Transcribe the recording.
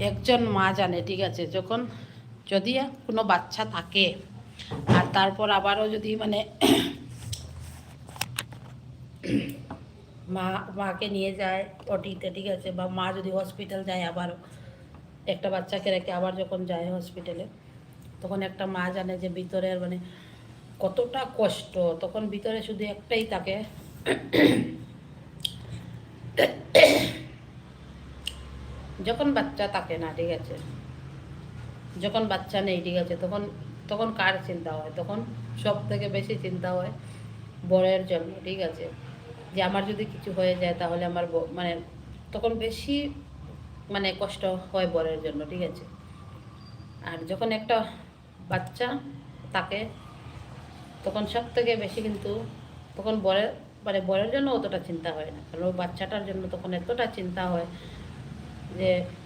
একজন মা জানে, ঠিক আছে, যখন যদি কোনো বাচ্চা থাকে আর তারপর আবারও যদি মানে মাকে নিয়ে যায় ওটিতে, ঠিক আছে, বা মা যদি হসপিটাল যায় আবার একটা বাচ্চাকে রেখে আবার যখন যায় হসপিটালে, তখন একটা মা জানে যে ভিতরের মানে কতটা কষ্ট। তখন ভিতরে শুধু একটাই থাকে, যখন বাচ্চা থাকে না, ঠিক আছে, যখন বাচ্চা নেই, ঠিক আছে, তখন তখন কার চিন্তা হয়? তখন সব থেকে বেশি চিন্তা হয় বরের জন্য, ঠিক আছে, যে আমার যদি কিছু হয়ে যায় তাহলে আমার মানে তখন বেশি মানে কষ্ট হয় বরের জন্য, ঠিক আছে। আর যখন একটা বাচ্চা থাকে তখন সব থেকে বেশি কিন্তু তখন বরের মানে বরের জন্য অতটা চিন্তা হয় না, কারণ ওই বাচ্চাটার জন্য তখন এতটা চিন্তা হয় যে